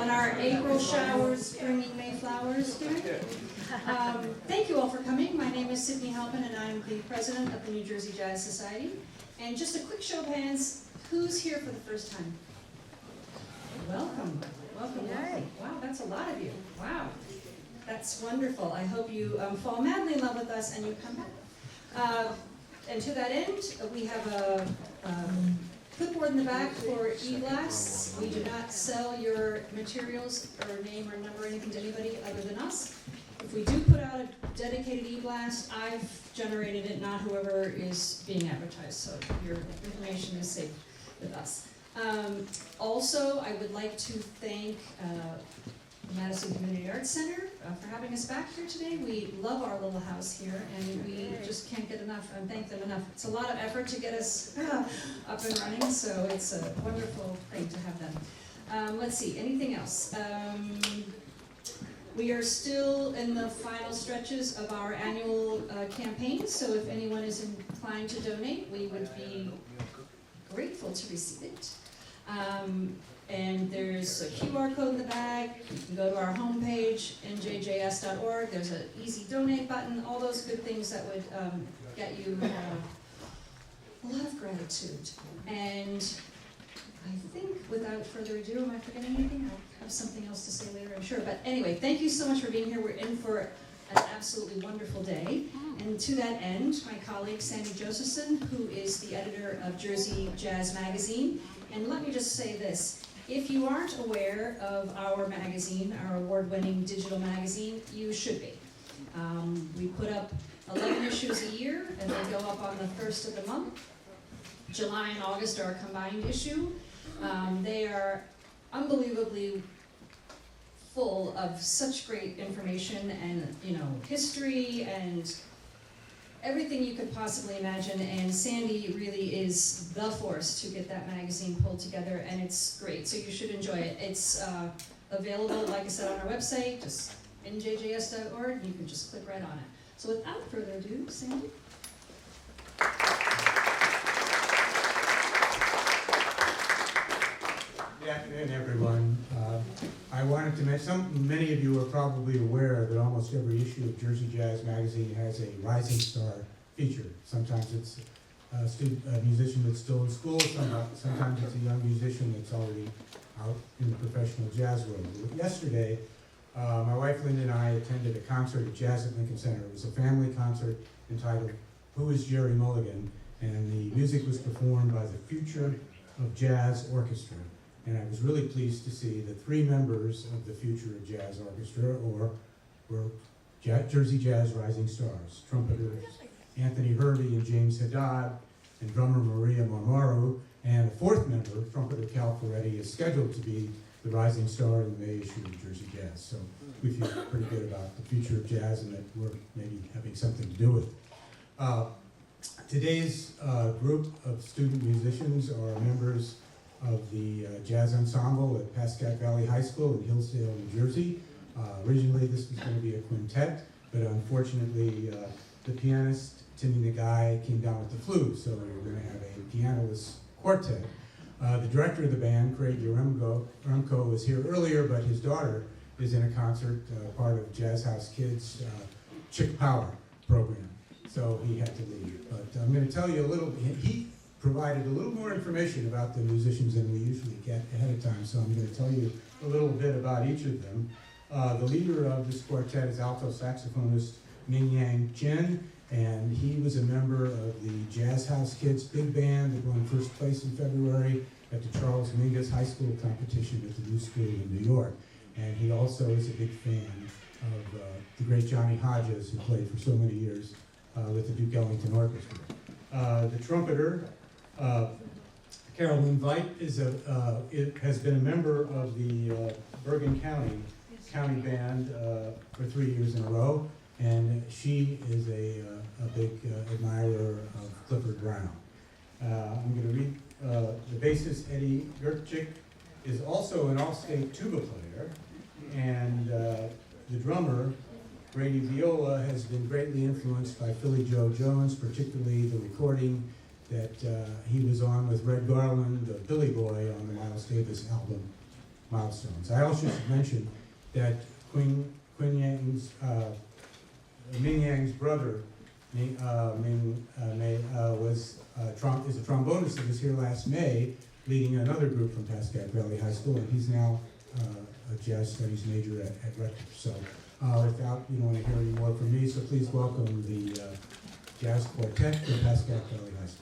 on our April showers bringing May flowers here. Thank you all for coming. My name is Sydney Halpin and I'm the president of the New Jersey Jazz Society. And just a quick show of hands, who's here for the first time? Welcome, welcome, welcome. Wow, that's a lot of you. Wow, that's wonderful. I hope you fall madly in love with us and you come back. And to that end, we have a clipboard in the back for e-blasts. We do not sell your materials or name or number or anything to anybody other than us. If we do put out a dedicated e-blast, I've generated it, not whoever is being advertised, so your information is safe with us. Also, I would like to thank the Madison Community Arts Center for having us back here today. We love our little house here, and we just can't get enough and thank them enough. It's a lot of effort to get us up and running, so it's a wonderful thing to have them. Let's see, anything else? We are still in the final stretches of our annual campaign, so if anyone is inclined to donate, we would be grateful to receive it. And there's a QR code in the back. You can go to our homepage, NJJS.org. There's an easy donate button, all those good things that would get you a lot of gratitude. And I think without further ado, am I forgetting anything? I'll have something else to say later, I'm sure. But anyway, thank you so much for being here. We're in for an absolutely wonderful day. And to that end, my colleague Sandy Josephson, who is the editor of Jersey Jazz Magazine. And let me just say this. If you aren't aware of our magazine, our award-winning digital magazine, you should be. We put up 11 issues a year, and they go up on the first of the month. July and August are a combined issue. They are unbelievably full of such great information and, history and everything you could possibly imagine, and Sandy really is the force to get that magazine pulled together, and it's great, so you should enjoy it. It's available, like I said, on our website, just njjs.org, you can just click right on it. So without further ado, Sandy. Good afternoon, everyone. I wanted to mention, many of you are probably aware that almost every issue of Jersey Jazz Magazine has a Rising Star feature. Sometimes it's a musician that's still in school, sometimes it's a young musician that's already out in the professional jazz world. Yesterday, my wife Lynne and I attended a concert at Jazz at Lincoln Center. It was a family concert entitled Who is Jerry Mulligan? And the music was performed by the Future of Jazz Orchestra. And I was really pleased to see that 3 members of the Future of Jazz Orchestra were Jersey Jazz Rising Stars, trumpeters Anthony Hervey and James Haddad, and drummer Maria Marmaru, and a 4th member, trumpeter Cal Ferretti, is scheduled to be the Rising Star in the May issue of Jersey Jazz. So we feel pretty good about the future of jazz and that we're maybe having something to do with it. Today's group of student musicians are members of the jazz ensemble at Pascack Valley High School in Hillsdale, New Jersey. Originally this was going to be a quintet, but unfortunately the pianist, Timmy Nagai, came down with the flu, so we're going to have a pianoless quartet. The director of the band, Craig Yaremko, was here earlier, but his daughter is in a concert, part of Jazz House Kids' Chick Power program, so he had to leave. But I'm going to tell you a little, he provided a little more information about the musicians than we usually get ahead of time, so I'm going to tell you a little bit about each of them. The leader of this quartet is alto saxophonist Ming-Yang Qin, and he was a member of the Jazz House Kids Big Band that won first place in February at the Charles Mingus High School competition at the New School in New York. And he also is a big fan of the great Johnny Hodges, who played for so many years with the Duke Ellington Orchestra. The trumpeter, Carolyn Veit, has been a member of the Bergen County Band for 3 years in a row, and she is a big admirer of Clifford Brown. I'm going to read the bassist, Eddie Cricic, is also an all-state tuba player, and the drummer, Brady Viola, has been greatly influenced by Philly Joe Jones, particularly the recording that he was on with Red Garland, Billy Boy, on the Miles Davis album, milestones. I also should mention that Ming-Yang's brother, is a trombonist that was here last May, leading another group from Pascack Valley High School, and he's now a jazz studies major at Rutgers. So without, you don't want to hear any more from me, so please welcome the jazz quartet from Pascack Valley High School.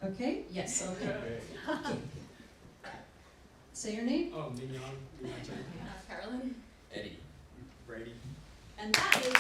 Okay? Yes, okay. Say your name. Oh, Ming-Yang Qin. Carolyn. Eddie. Brady. And that is...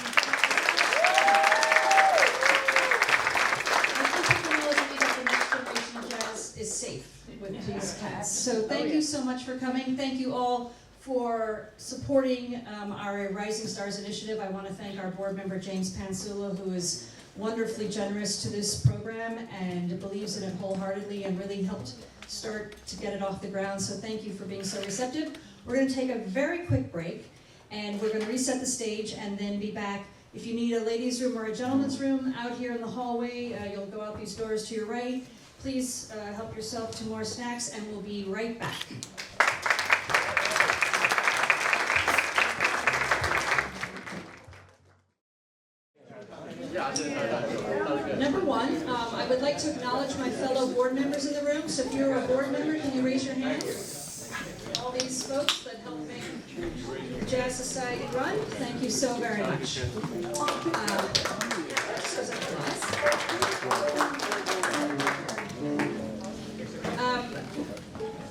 I think people know that the next generation of jazz is safe with these cats. So thank you so much for coming. Thank you all for supporting our Rising Stars initiative. I want to thank our board member, James Pansulla, who is wonderfully generous to this program and believes in it wholeheartedly and really helped start to get it off the ground. So thank you for being so receptive. We're going to take a very quick break and we're going to reset the stage and then be back. If you need a ladies' room or a gentleman's room out here in the hallway, you'll go out these doors to your right. Please help yourself to more snacks and we'll be right back. Number one, I would like to acknowledge my fellow board members in the room. So if you're a board member, can you raise your hand? All these folks that help make Jazz Society run, thank you so very much.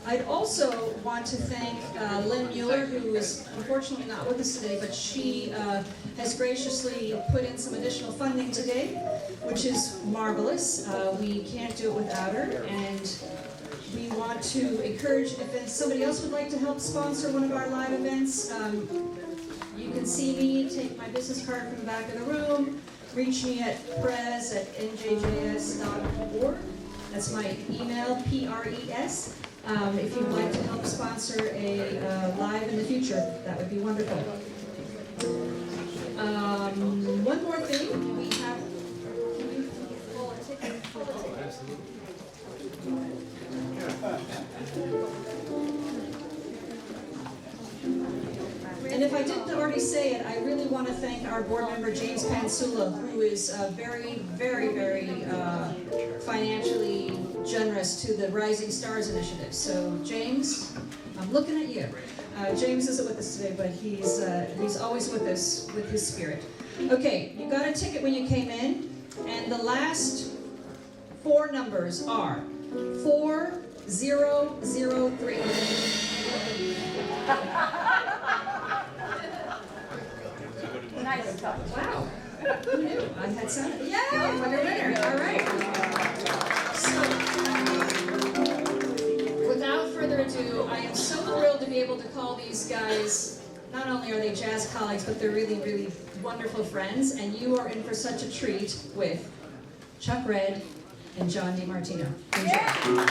I'd also want to thank Lynne Mueller, who is unfortunately not with us today, but she has graciously put in some additional funding today, which is marvelous. We can't do it without her, and we want to encourage, if somebody else would like to help sponsor one of our live events, you can see me, take my business card from the back of the room, reach me at prez@njjs.org. That's my email, PRES. If you'd like to help sponsor a live in the future, that would be wonderful. One more thing, we have, can you pull a ticket? And if I didn't already say it, I really want to thank our board member, James Pansulla, who is very, very, very financially generous to the Rising Stars initiative. So James, I'm looking at you. James isn't with us today, but he's always with us with his spirit. Okay, you got a ticket when you came in, and the last four numbers are 4003. Nice. Wow. Who knew? I had some. Yeah, you're a winner. All right. So, without further ado, I am so thrilled to be able to call these guys, not only are they jazz colleagues, but they're really, really wonderful friends, and you are in for such a treat with Chuck Red and John DiMartino. Enjoy.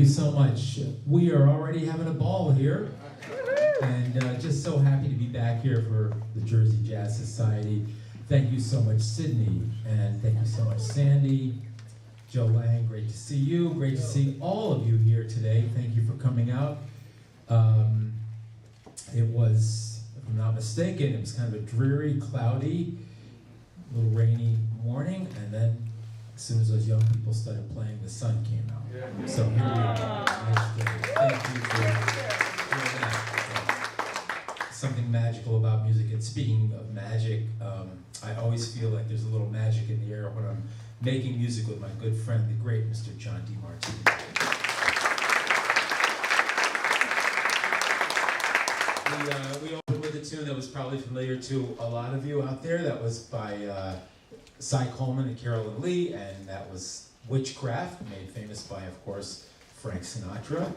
you so much. We are already having a ball here, and just so happy to be back here for the Jersey Jazz Society. Thank you so much, Sydney, and thank you so much, Sandy. Joe Lang, great to see you. Great to see all of you here today. Thank you for coming out. It was, if I'm not mistaken, it was kind of a dreary, cloudy, little rainy morning, and then as soon as those young people started playing, the sun came out. Yeah. So here we are. Nice day. Thank you for doing that. Something magical about music. And speaking of magic, I always feel like there's a little magic in the air when I'm making music with my good friend, the great Mr. John DiMartino. We opened with a tune that was probably familiar to a lot of you out there. That was by Cy Coleman and Carolyn Veit, and that was Witchcraft, made famous by, of course, Frank Sinatra.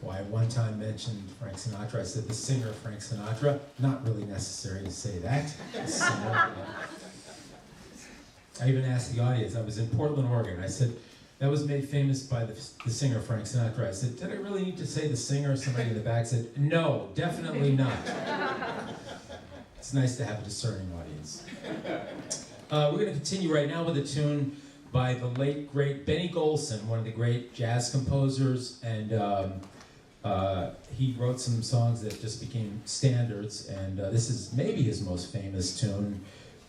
Why I one time mentioned Frank Sinatra, I said the singer Frank Sinatra. Not really necessary to say that. The singer, I even asked the audience, I was in Portland, Oregon, I said, that was made famous by the singer Frank Sinatra. I said, did I really need to say the singer? Somebody in the back said, no, definitely not. It's nice to have a discerning audience. We're going to continue right now with a tune by the late, great Benny Golson, one of the great jazz composers, and he wrote some songs that just became standards, and this is maybe his most famous tune.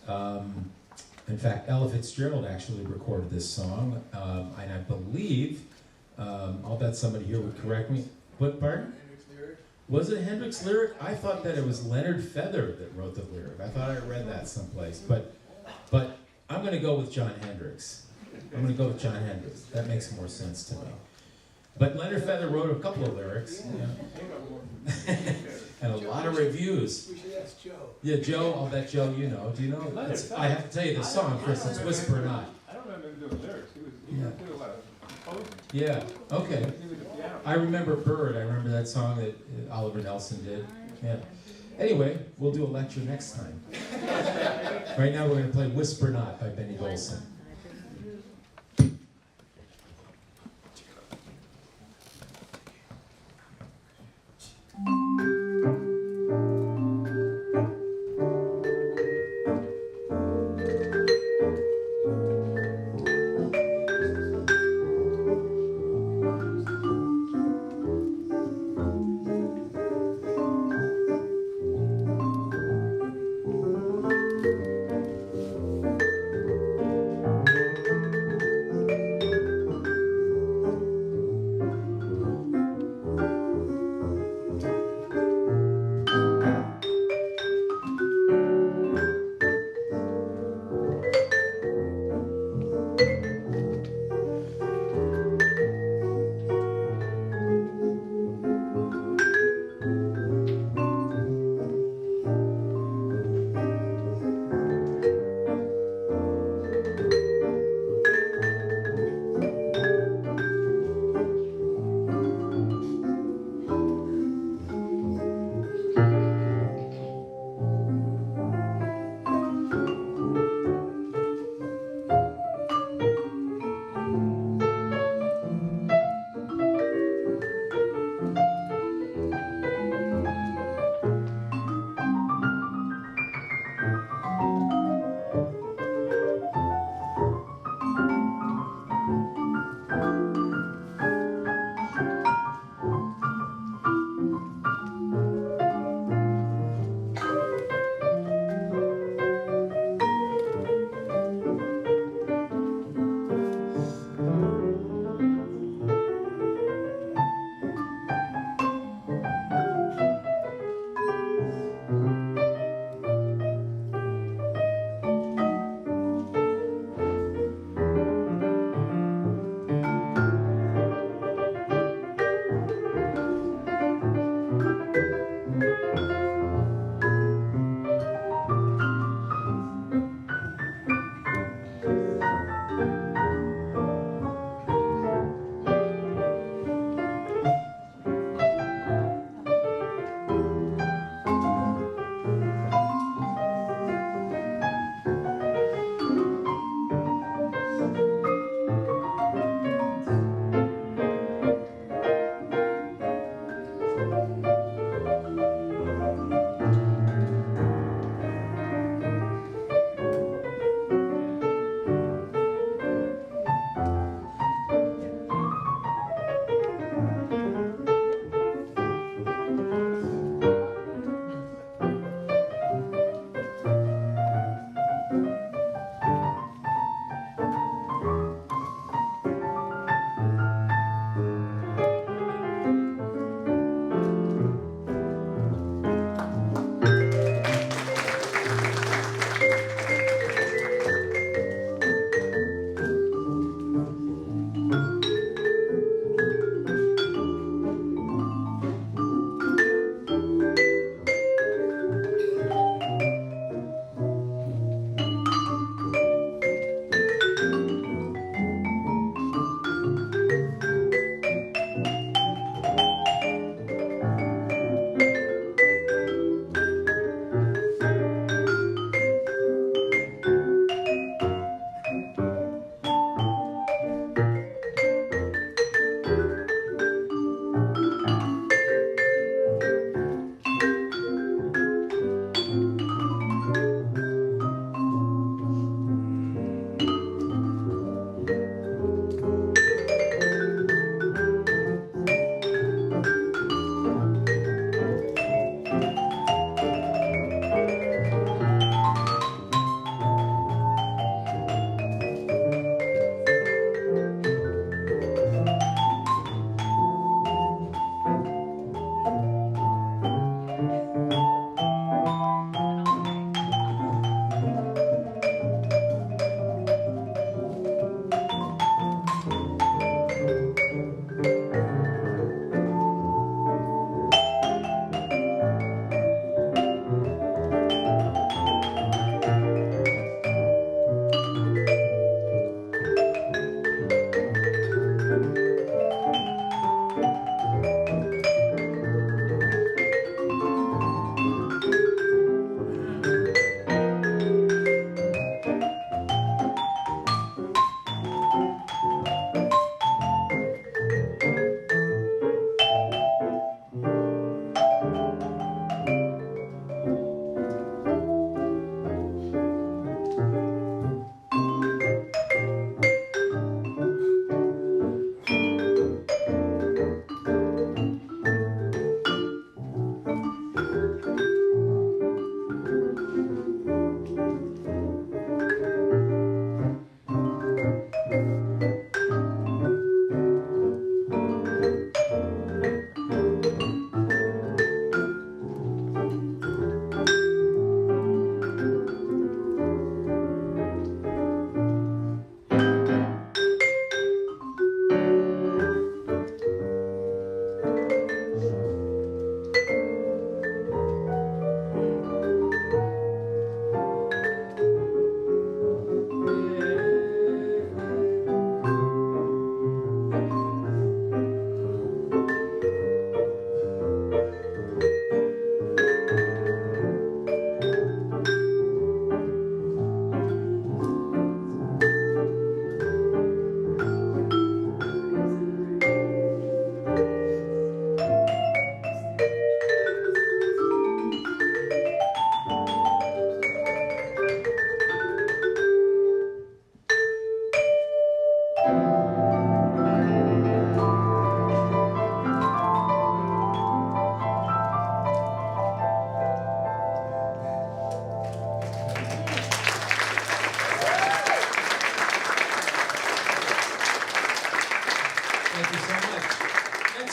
In fact, Ella Fitzgerald actually recorded this song, and I believe, I'll bet somebody here would correct me. What, pardon? Was it a Hendrix lyric? I thought that it was Leonard Feather that wrote the lyric. I thought I read that someplace, but I'm going to go with John Hendrix. I'm going to go with John Hendrix. That makes more sense to me. But Leonard Feather wrote a couple of lyrics. Yeah. And a lot of reviews. We should ask Joe. Yeah, Joe, I'll bet Joe you know. Do you know? I have to tell you the song first. It's Whisper Not. I don't remember him doing lyrics. He did a lot of composing. Yeah, okay. He was a piano. I remember Bird. I remember that song that Oliver Nelson did. Yeah. Anyway, we'll do a lecture next time. Right now we're going to play Whisper Not by Benny Golson.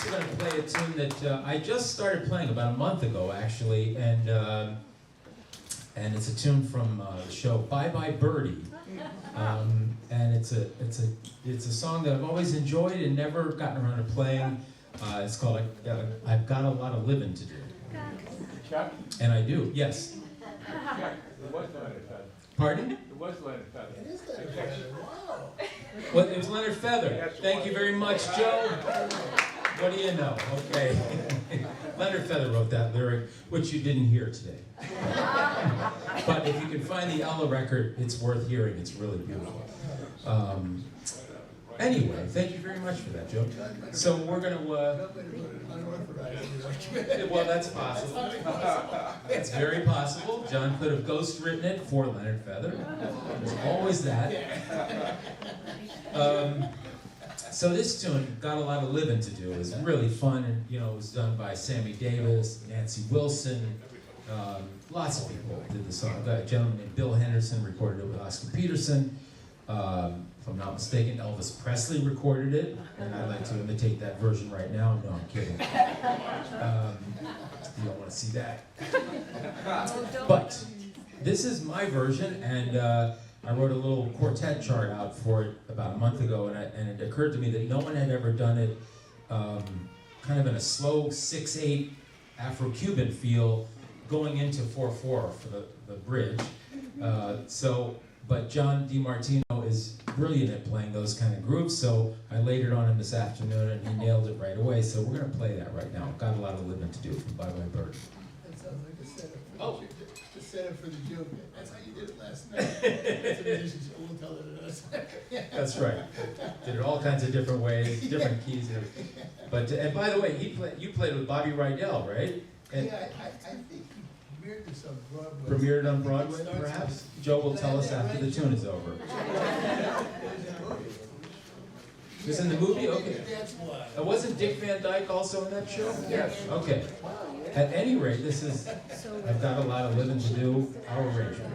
also going to play a tune that I just started playing about a month ago, actually, and it's a tune from the show Bye Bye Birdie, and it's a song that I've always enjoyed and never gotten around to playing. It's called I've Got a Lot of Living to Do, Chuck? and I do. Yes. Chuck, it was Leonard Feather. Pardon? It was Leonard Feather. It is Leonard Feather. Wow. Well, it was Leonard Feather. Thank you very much, Joe. What do you know? Okay. Leonard Feather wrote that lyric, which you didn't hear today. But if you can find the Ella record, it's worth hearing. It's really beautiful. Anyway, thank you very much for that, Joe. So we're going to... well, that's possible. It's very possible. John could have ghostwritten it for Leonard Feather. There's always that. So this tune, Got a Lot of Living to Do, is really fun, and it was done by Sammy Davis, Nancy Wilson, lots of people did the song. A gentleman named Bill Henderson recorded it with Oscar Peterson. If I'm not mistaken, Elvis Presley recorded it, and I'd like to imitate that version right now. No, I'm kidding. You don't want to see that. But this is my version, and I wrote a little quartet chart out for it about a month ago, and it occurred to me that no one had ever done it kind of in a slow 6/8 Afro-Cuban feel going into 4/4 for the bridge. But John DiMartino is brilliant at playing those kind of grooves, so I laid it on him this afternoon, and he nailed it right away. So we're going to play that right now. Got a Lot of Living to Do from Bye Bye Birdie. That sounds like a setup. Oh. The setup for the joke. That's how you did it last night. That's a musician, we'll tell it to us. That's right. Did it all kinds of different ways, different keys. But and by the way, you played with Bobby Rydell, right? And Yeah, I think he premiered this on Broadway. premiered on Broadway, perhaps? Joe will tell us after the tune is over. It was in the movie? Okay. That's why. Wasn't Dick Van Dyke also in that show? Yes. Okay. At any rate, this is I've Got a Lot of Living to Do, our arrangement.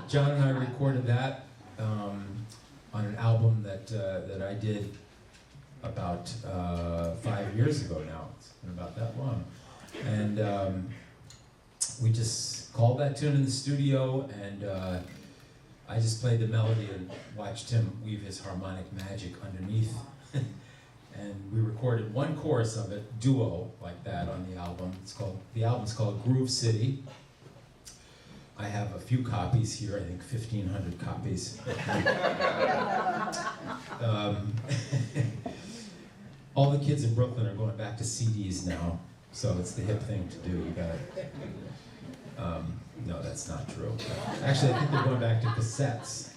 John and I recorded that on an album that I did about 5 years ago now. It's been about that long. And we just called that tune in the studio, and I just played the melody and watched him weave his harmonic magic underneath. And we recorded one chorus of it, duo, like that, on the album. The album's called Groove City. I have a few copies here, I think 1,500 copies. All the kids in Brooklyn are going back to CDs now, so it's the hip thing to do. You gotta. No, that's not true. Actually, I think they're going back to cassettes.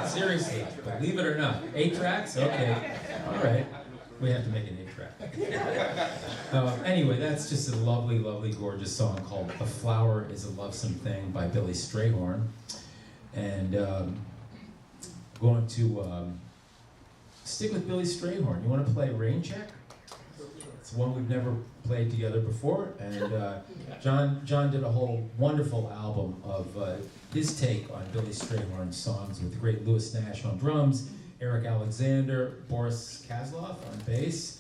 Seriously, believe it or not. 8 tracks? Okay. All right. We have to make an 8-track. Anyway, that's just a lovely, lovely, gorgeous song called "A Flower Is a Lovesome Thing" by Billy Strayhorn. And going to stick with Billy Strayhorn. You want to play Rain Check? It's one we've never played together before, and John did a whole wonderful album of his take on Billy Strayhorn's songs with the great Louis Nash on drums, Eric Alexander, Boris Kazloff on bass,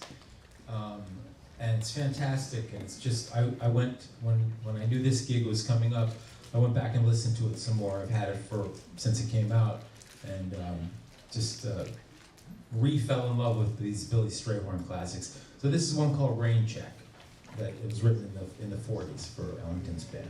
and it's fantastic. And it's just I went when I knew this gig was coming up, I went back and listened to it some more. I've had it since it came out, and just re-fell in love with these Billy Strayhorn classics. So this is one called Rain Check, that it was written in the 40s for Ellington's band.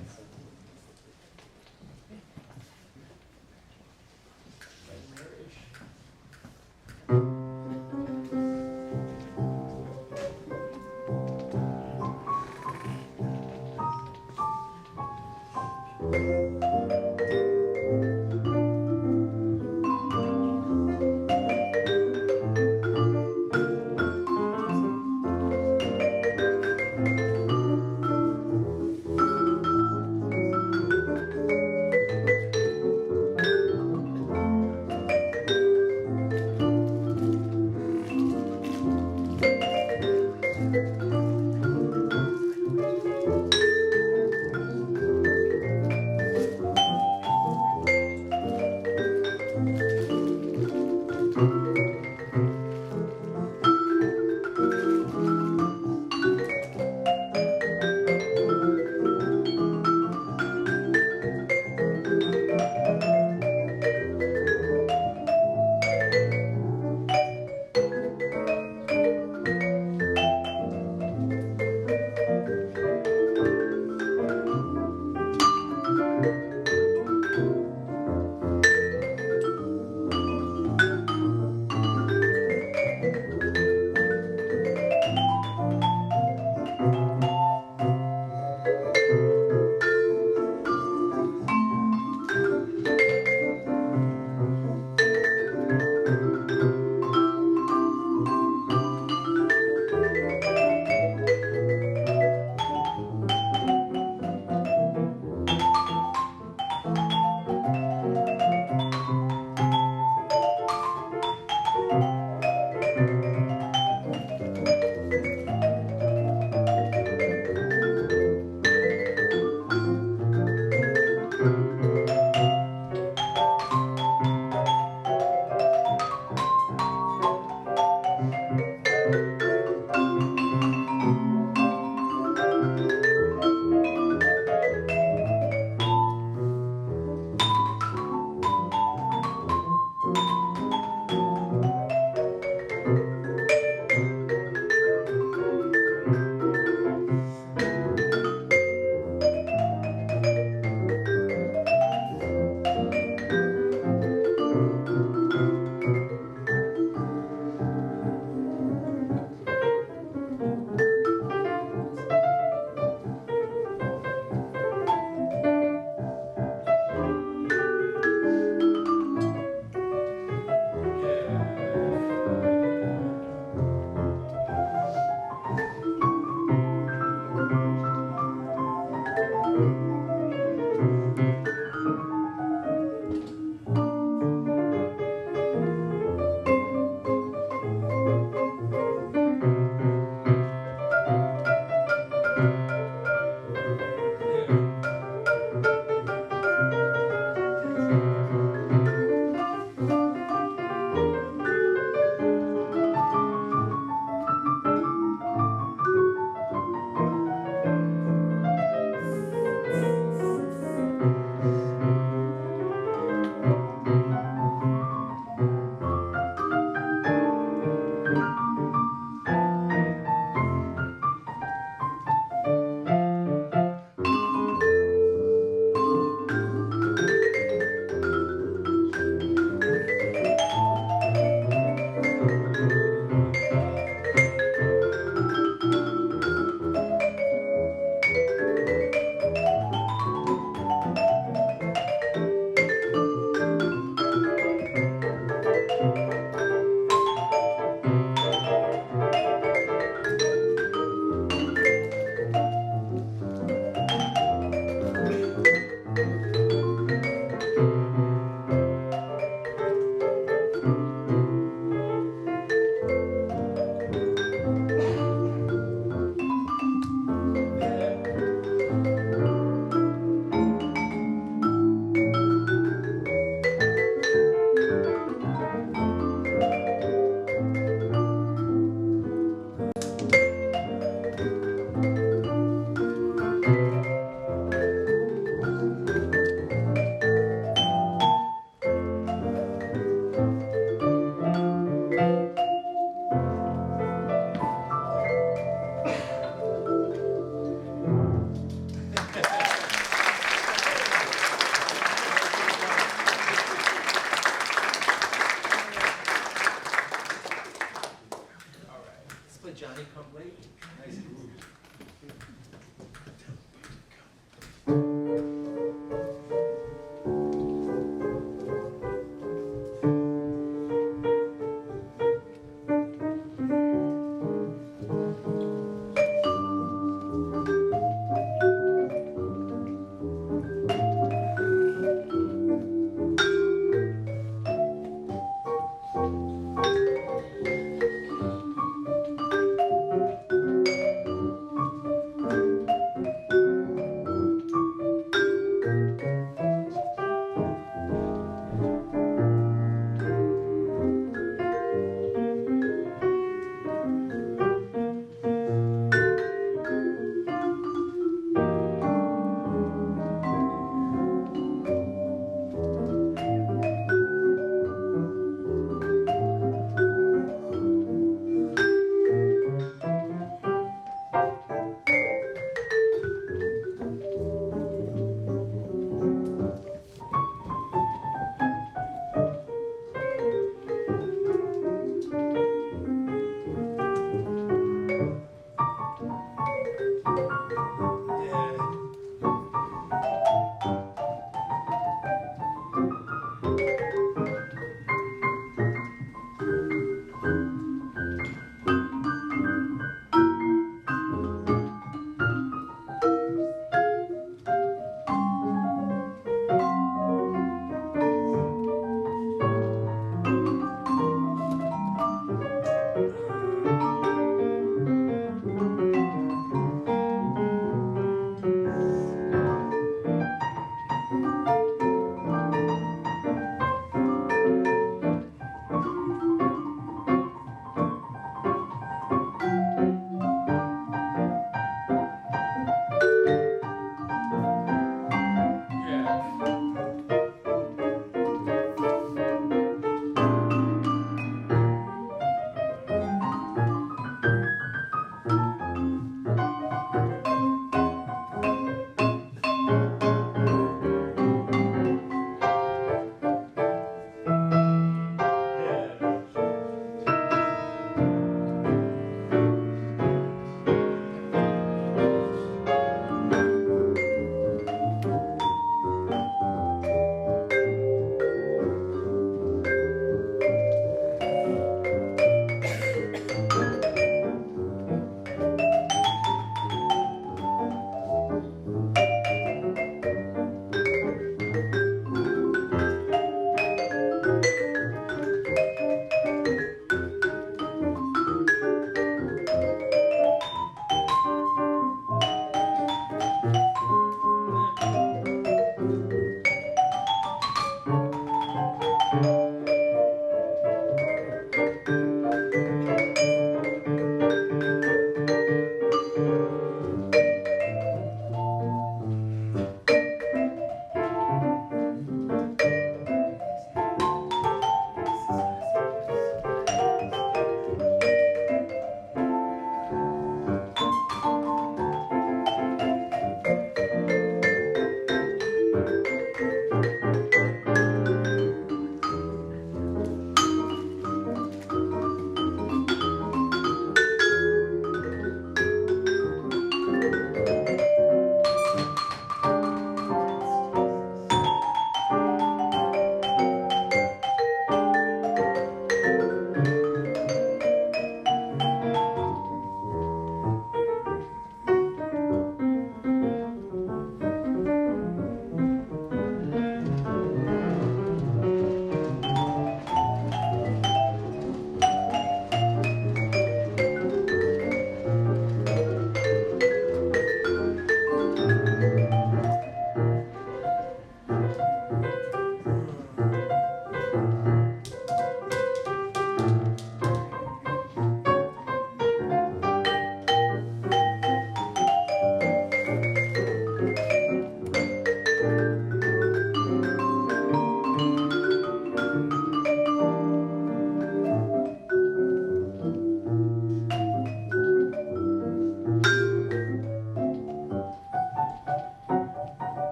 they come late. Nice groove.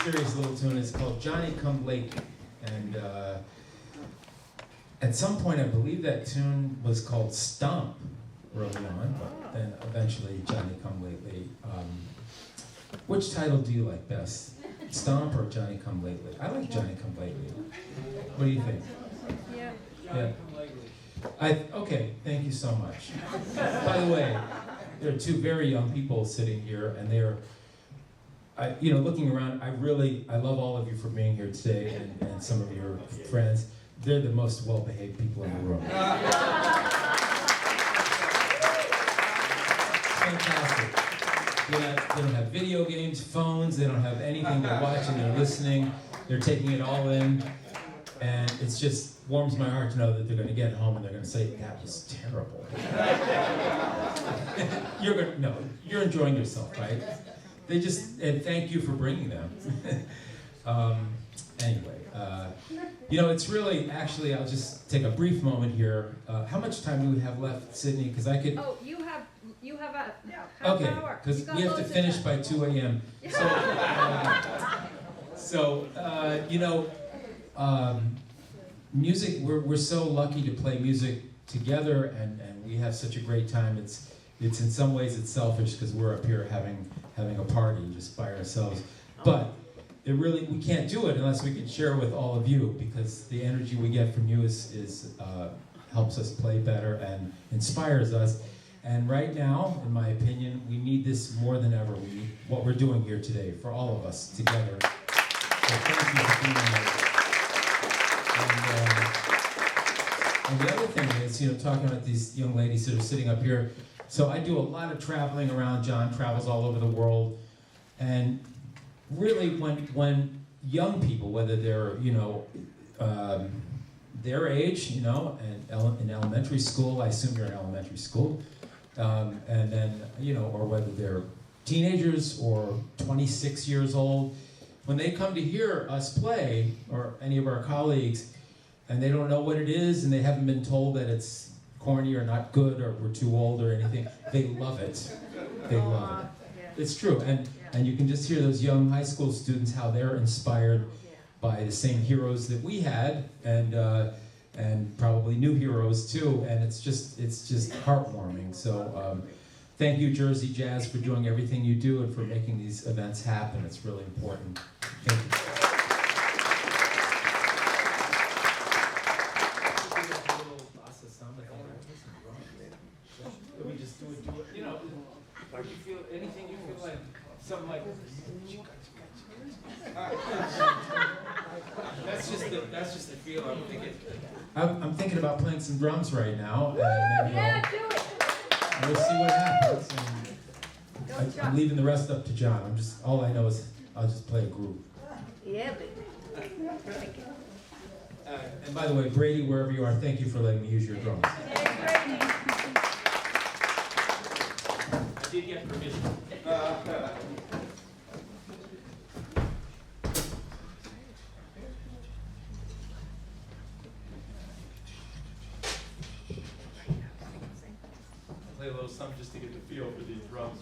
mysterious little tune. It's called Johnny Come Lately. And at some point, I believe that tune was called Stomp early on, but then eventually Johnny Come Lately. Which title do you like best? Stomp or Johnny Come Lately? I like Johnny Come Lately. What do you think? Yeah. Okay, thank you so much. By the way, there are two very young people sitting here, and they're, looking around, I love all of you for being here today, and some of your friends. They're the most well-behaved people in the room. Fantastic. They don't have video games, phones, they don't have anything. They're watching, they're listening, they're taking it all in, and it's just warms my heart to know that they're going to get home and they're going to say, that was terrible. You're enjoying yourself, right? And thank you for bringing them. Anyway, it's really, actually, I'll just take a brief moment here. How much time do we have left, Sydney? Because I could... Oh, you have a half Okay, hour. because we have to finish by 2 a.m. Music, we're so lucky to play music together, and we have such a great time. It's in some ways it's selfish because we're up here having a party just by ourselves. But we can't do it unless we can share with all of you, because the energy we get from you is helps us play better and inspires us. And right now, in my opinion, we need this more than ever. We need what we're doing here today for all of us together. So thank you for being here. And the other thing is, talking about these young ladies that are sitting up here. So I do a lot of traveling around. John travels all over the world. And really, when young people, whether they're, their age, and in elementary school, I assume you're in elementary school, and then, or whether they're teenagers or 26 years old, when they come to hear us play, or any of our colleagues, and they don't know what it is, and they haven't been told that it's corny or not good, or we're too old or anything, they love it. They love it. It's true, and you can just hear those young high school students, how they're inspired by the same heroes that we had, and probably new heroes too, and it's just heartwarming. So thank you, Jersey Jazz, for doing everything you do and for making these events happen. It's really important. Thank you. We just do it. If you feel anything, you feel like something like. That's just the feel I'm thinking. I'm thinking about playing some drums right now, and maybe Do it. we'll see what happens. And I'm leaving the rest up to John. All I know is I'll just play a groove. Yeah, baby. And by the way, Brady, wherever you are, thank you for letting me use your drums. Hey, Brady. I did get permission. Play a little something just to get the feel for these drums.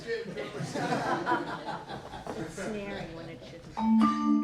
jam drummers. It's snaring when it shouldn't.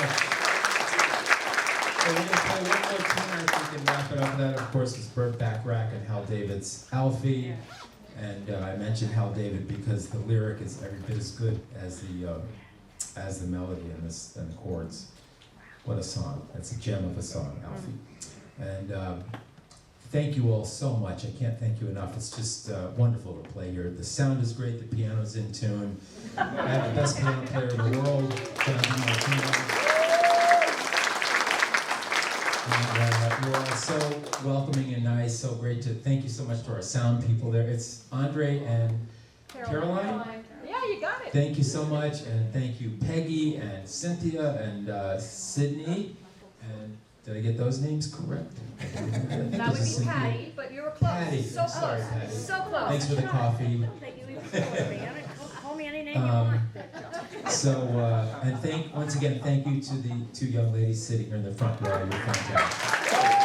So we're going to play one more tune, I think, and wrap it up. That, of course, is Burt Bacharach and Hal David's Alfie. And I mentioned Hal David because the lyric is every bit as good as the melody and the chords. What a song. That's a gem of a song, Alfie. And thank you all so much. I can't thank you enough. It's just wonderful to play here. The sound is great. The piano's in tune. I have the best piano player in the world, DiMartino. And you're all so welcoming and nice. So great to thank you so much to our sound people there. It's Andre and Caroline. Yeah, you got it. Thank you so much, and thank you Peggy and Cynthia and Sydney. And did I get those names correct? That would be Patty, but you were close. Patty, So I'm close. sorry, Patty. So close. Thanks for the coffee. That you even called me. Call me any name you want. So, and once again, thank you to the two young ladies sitting here in the front row. You're fantastic.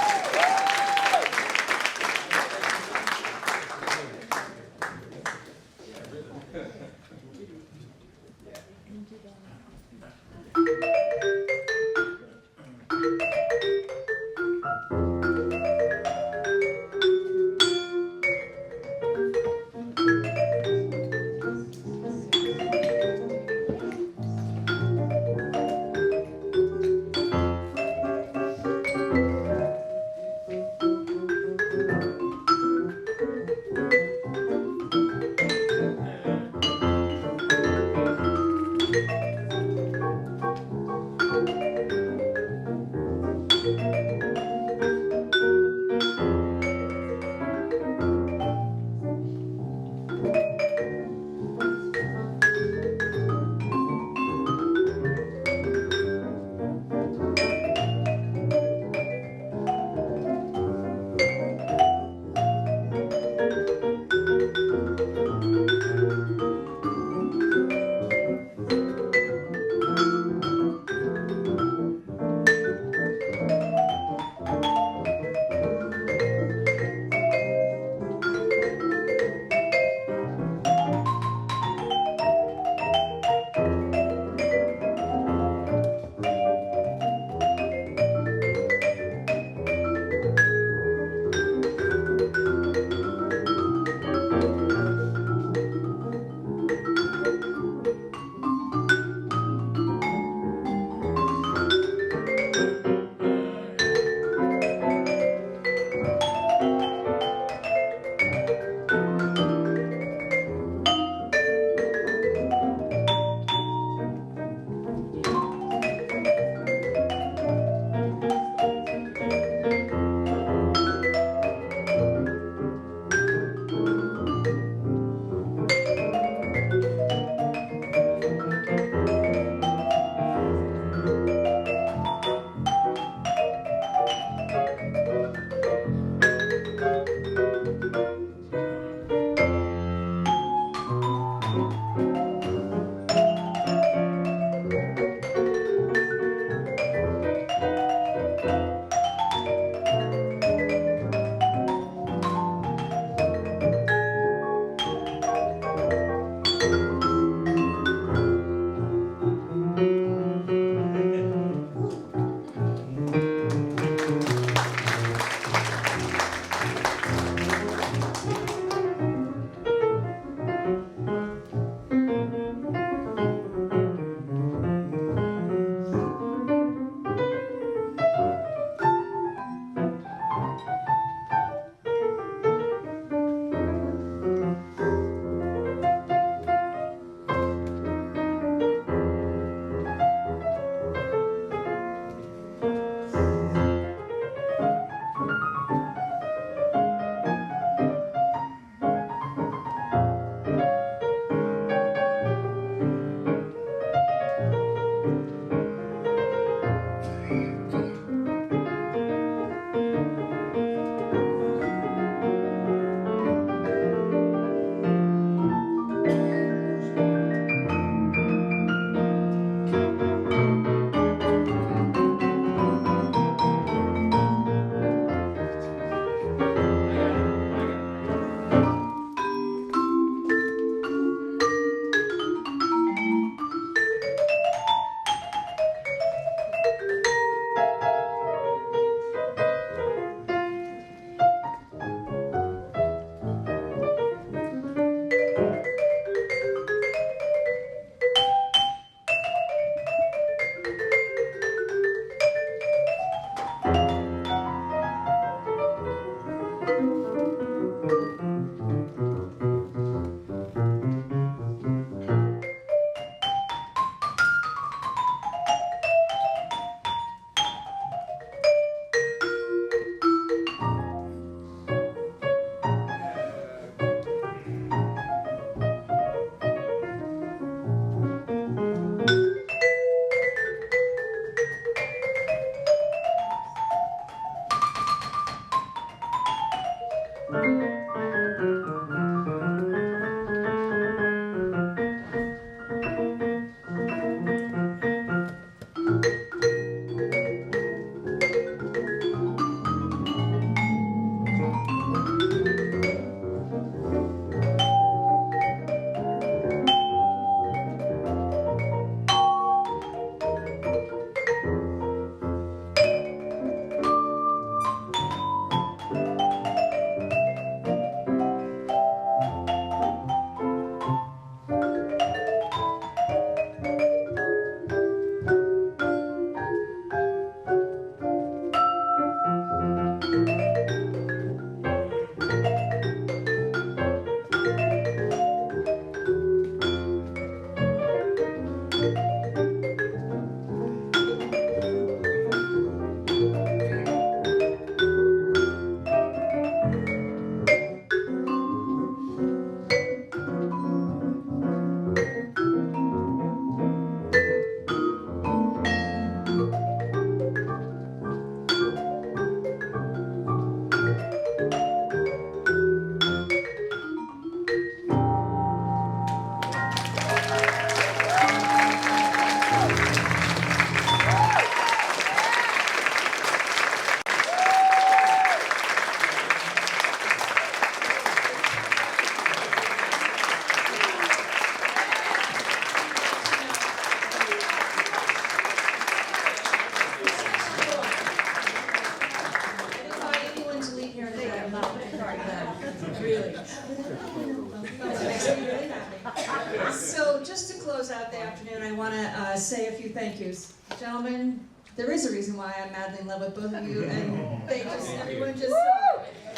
close out the afternoon, I want to say a few thank yous. Gentlemen, there is a reason why I'm madly in love with both of you, and everyone just...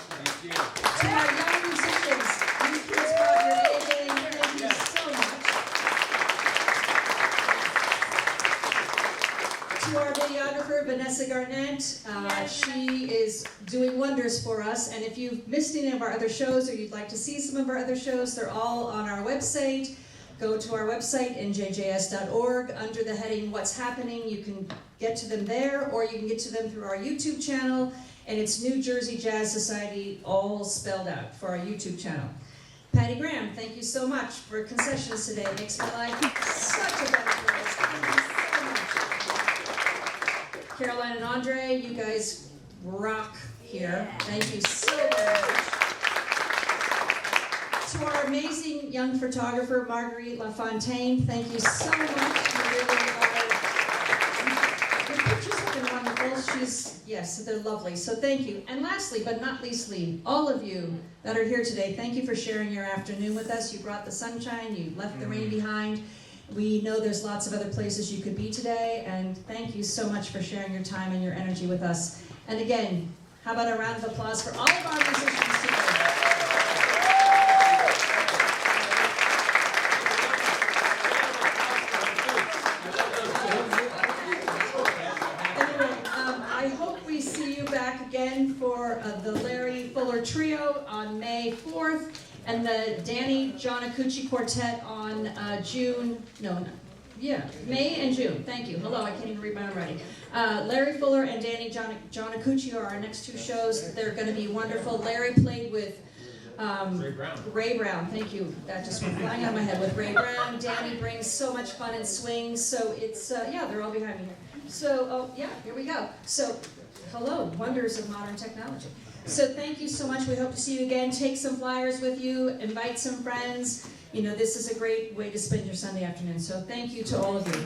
Thank you. To our young musicians, you kids brought your A game, thank you so much. To our videographer, Vanessa Garnett, she is doing wonders for us, and if you've missed any of our other shows or you'd like to see some of our other shows, they're all on our website. Go to our website, njjs.org, under the heading What's Happening. You can get to them there, or you can get to them through our YouTube channel, and it's New Jersey Jazz Society, all spelled out, for our YouTube channel. Patty Graham, thank you so much for concessions today. It makes my life such a better place. Thank you so much. Caroline and Andre, you guys rock here. Thank you so much. To our amazing young photographer, Marguerite LaFontaine, thank you so much. You really are. Your pictures have been wonderful. Yes, they're lovely. So thank you. And lastly, but not leastly, all of you that are here today, thank you for sharing your afternoon with us. You brought the sunshine, you left the rain behind. We know there's lots of other places you could be today, and thank you so much for sharing your time and your energy with us. And again, how about a round of applause for all of our musicians today? For the Larry Fuller Trio on May 4th, and the Danny Giannacucci Quartet on May and June. Thank you. Hello, I can't even read my own writing. Larry Fuller and Danny Giannacucci are our next two shows. They're going to be wonderful. Larry played with Ray Brown. Thank you. That just went flying out of my head with Ray Brown. Danny brings so much fun and swings. So it's, they're all behind me here. So, here we go. So, hello, wonders of modern technology. So thank you so much. We hope to see you again. Take some flyers with you. Invite some friends. You know, this is a great way to spend your Sunday afternoon. So thank you to all of you.